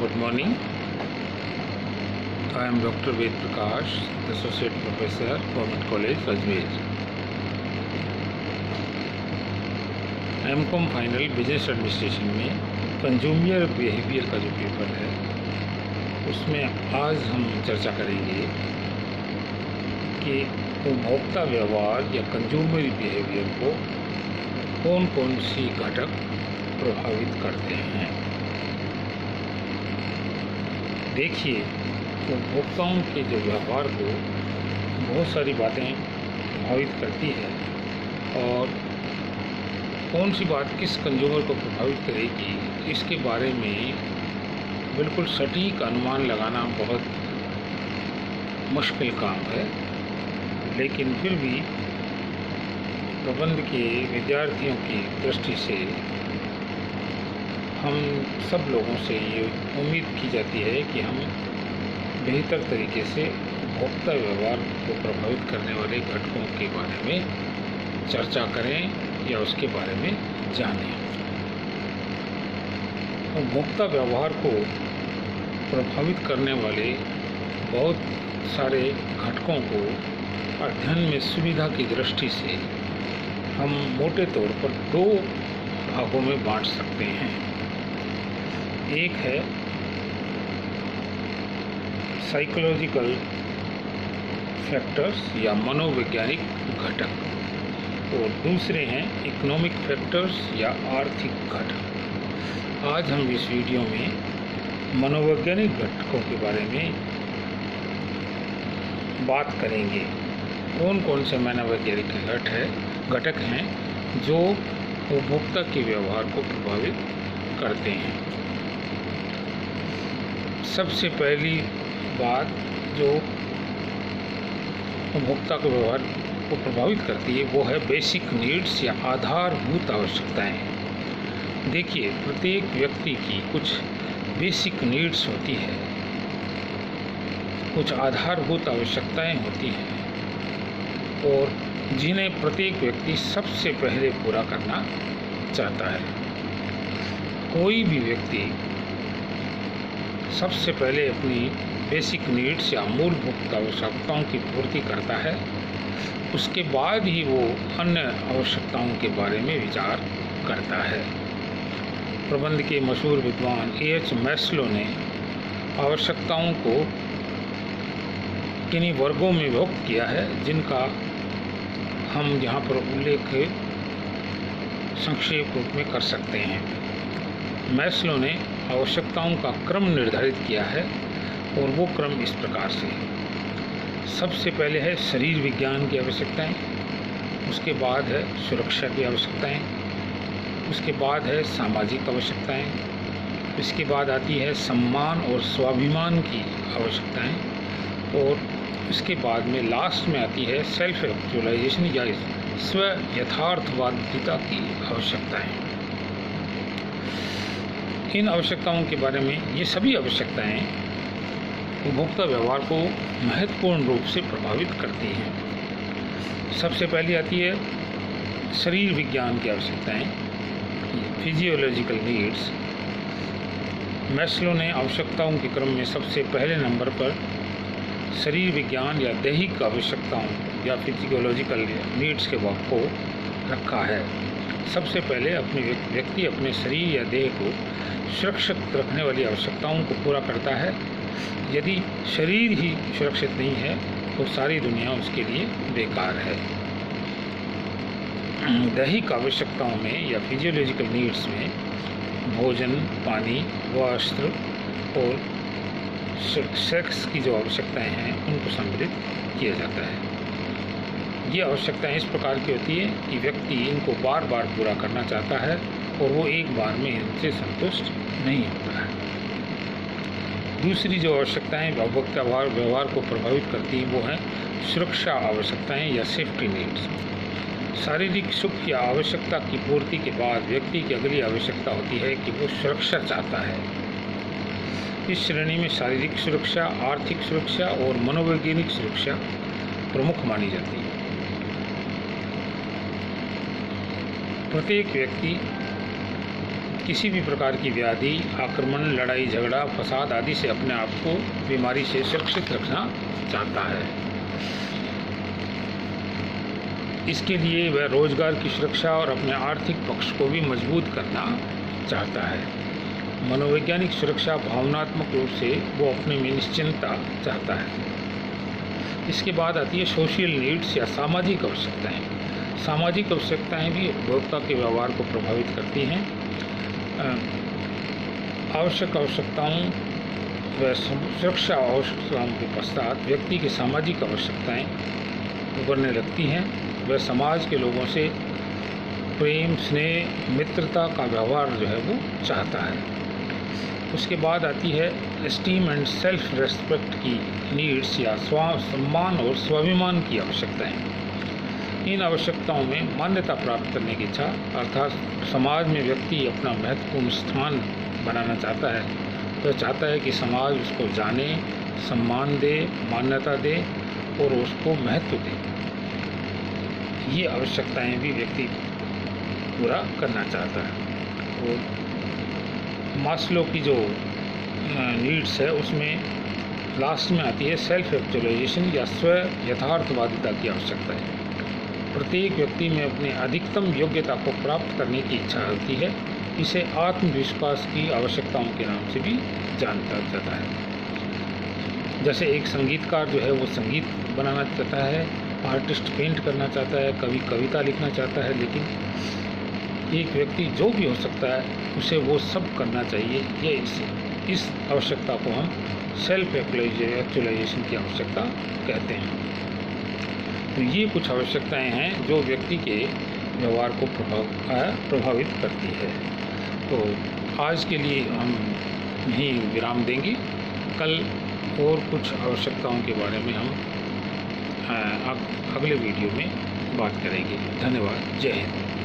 Good morning. I am Dr. Ved Prakash, Associate Professor, Government College, Ajmer. M.Com final business administration में consumer behaviour का जो paper है उसमें आज हम चर्चा करेंगे कि उपभोक्ता व्यवहार या कंज्यूमर बिहेवियर को कौन कौन सी घटक प्रभावित करते हैं। देखिए, उपभोक्ताओं के जो व्यवहार को बहुत सारी बातें प्रभावित करती है और कौन सी बात किस कंज्यूमर को प्रभावित करेगी इसके बारे में बिल्कुल सटीक अनुमान लगाना बहुत मुश्किल काम है। लेकिन फिर भी प्रबंध के विद्यार्थियों की दृष्टि से हम सब लोगों से ये उम्मीद की जाती है कि हम बेहतर तरीके से उपभोक्ता व्यवहार को प्रभावित करने वाले घटकों के बारे में चर्चा करें या उसके बारे में जानें। उपभोक्ता व्यवहार को प्रभावित करने वाले बहुत सारे घटकों को अध्ययन में सुविधा की दृष्टि से हम मोटे तौर पर दो भागों में बांट सकते हैं। एक है साइकोलॉजिकल फैक्टर्स या मनोवैज्ञानिक घटक और दूसरे हैं इकोनॉमिक फैक्टर्स या आर्थिक घटक। आज हम इस वीडियो में मनोवैज्ञानिक घटकों के बारे में बात करेंगे। कौन कौन से मनोवैज्ञानिक घटक हैं जो उपभोक्ता के व्यवहार को प्रभावित करते हैं। सबसे पहली बात जो उपभोक्ता के व्यवहार को प्रभावित करती है वो है बेसिक नीड्स या आधारभूत आवश्यकताएं। देखिए, प्रत्येक व्यक्ति की कुछ बेसिक नीड्स होती है, कुछ आधारभूत आवश्यकताएं होती हैं और जिन्हें प्रत्येक व्यक्ति सबसे पहले पूरा करना चाहता है। कोई भी व्यक्ति सबसे पहले अपनी बेसिक नीड्स या मूलभूत आवश्यकताओं की पूर्ति करता है, उसके बाद ही वो अन्य आवश्यकताओं के बारे में विचार करता है। प्रबंध के मशहूर विद्वान A.H. मैस्लो ने आवश्यकताओं को किन्हीं वर्गों में विभक्त किया है जिनका हम यहाँ पर उल्लेख संक्षेप रूप में कर सकते हैं। मैस्लो ने आवश्यकताओं का क्रम निर्धारित किया है और वो क्रम इस प्रकार से है। सबसे पहले है शरीर विज्ञान की आवश्यकताएं, उसके बाद है सुरक्षा की आवश्यकताएं, उसके बाद है सामाजिक आवश्यकताएं, इसके बाद आती है सम्मान और स्वाभिमान की आवश्यकताएं और इसके बाद में लास्ट में आती है सेल्फ एक्चुअलाइजेशन या स्व यथार्थवादिता की आवश्यकताएं। इन आवश्यकताओं के बारे में ये सभी आवश्यकताएं उपभोक्ता व्यवहार को महत्वपूर्ण रूप से प्रभावित करती हैं। सबसे पहली आती है शरीर विज्ञान की आवश्यकताएं, फिजियोलॉजिकल नीड्स। मैस्लो ने आवश्यकताओं के क्रम में सबसे पहले नंबर पर शरीर विज्ञान या दैहिक आवश्यकताओं या फिजियोलॉजिकल नीड्स के भाग को रखा है। सबसे पहले अपने व्यक्ति अपने शरीर या देह को सुरक्षित रखने वाली आवश्यकताओं को पूरा करता है। यदि शरीर ही सुरक्षित नहीं है तो सारी दुनिया उसके लिए बेकार है। दैहिक आवश्यकताओं में या फिजियोलॉजिकल नीड्स में भोजन, पानी, वस्त्र और सेक्स की जो आवश्यकताएं हैं उनको सम्मिलित किया जाता है। ये आवश्यकताएं इस प्रकार की होती है कि व्यक्ति इनको बार बार पूरा करना चाहता है और वो एक बार में इनसे संतुष्ट नहीं होता है। दूसरी जो आवश्यकताएं उपभोक्ता व्यवहार को प्रभावित करती हैं वो हैं सुरक्षा आवश्यकताएं या सेफ्टी नीड्स। शारीरिक सुख या आवश्यकता की पूर्ति के बाद व्यक्ति की अगली आवश्यकता होती है कि वो सुरक्षा चाहता है। इस श्रेणी में शारीरिक सुरक्षा, आर्थिक सुरक्षा और मनोवैज्ञानिक सुरक्षा प्रमुख मानी जाती है। प्रत्येक व्यक्ति किसी भी प्रकार की व्याधि, आक्रमण, लड़ाई झगड़ा, फसाद आदि से अपने आप को बीमारी से सुरक्षित रखना चाहता है। इसके लिए वह रोजगार की सुरक्षा और अपने आर्थिक पक्ष को भी मजबूत करना चाहता है। मनोवैज्ञानिक सुरक्षा, भावनात्मक रूप से वो अपने में निश्चिंतता चाहता है। इसके बाद आती है सोशल नीड्स या सामाजिक आवश्यकताएं। सामाजिक आवश्यकताएं भी उपभोक्ता के व्यवहार को प्रभावित करती हैं। आवश्यक आवश्यकताओं व सुरक्षा आवश्यकताओं के पश्चात व्यक्ति की सामाजिक आवश्यकताएं उभरने लगती हैं। वह समाज के लोगों से प्रेम, स्नेह, मित्रता का व्यवहार जो है वो चाहता है। उसके बाद आती है एस्टीम एंड सेल्फ रेस्पेक्ट की नीड्स या सम्मान और स्वाभिमान की आवश्यकताएं। इन आवश्यकताओं में मान्यता प्राप्त करने की इच्छा, अर्थात समाज में व्यक्ति अपना महत्वपूर्ण स्थान बनाना चाहता है। वह चाहता है कि समाज उसको जाने, सम्मान दे, मान्यता दे और उसको महत्व दे। ये आवश्यकताएं भी व्यक्ति पूरा करना चाहता है। और मास्लो की जो नीड्स है उसमें लास्ट में आती है सेल्फ एक्चुअलाइजेशन या स्व यथार्थवादिता की आवश्यकता है। प्रत्येक व्यक्ति में अपने अधिकतम योग्यता को प्राप्त करने की इच्छा होती है। इसे आत्मविश्वास की आवश्यकताओं के नाम से भी जाना जाता है। जैसे एक संगीतकार जो है वो संगीत बनाना चाहता है, आर्टिस्ट पेंट करना चाहता है, कवि कविता लिखना चाहता है, लेकिन एक व्यक्ति जो भी हो सकता है उसे वो सब करना चाहिए। ये इस आवश्यकता को हम सेल्फ एक्चुअलाइजेशन की आवश्यकता कहते हैं। तो ये कुछ आवश्यकताएं हैं जो व्यक्ति के व्यवहार को प्रभावित करती है। तो आज के लिए हम यहीं विराम देंगे। कल और कुछ आवश्यकताओं के बारे में हम अगले वीडियो में बात करेंगे। धन्यवाद। जय हिंद।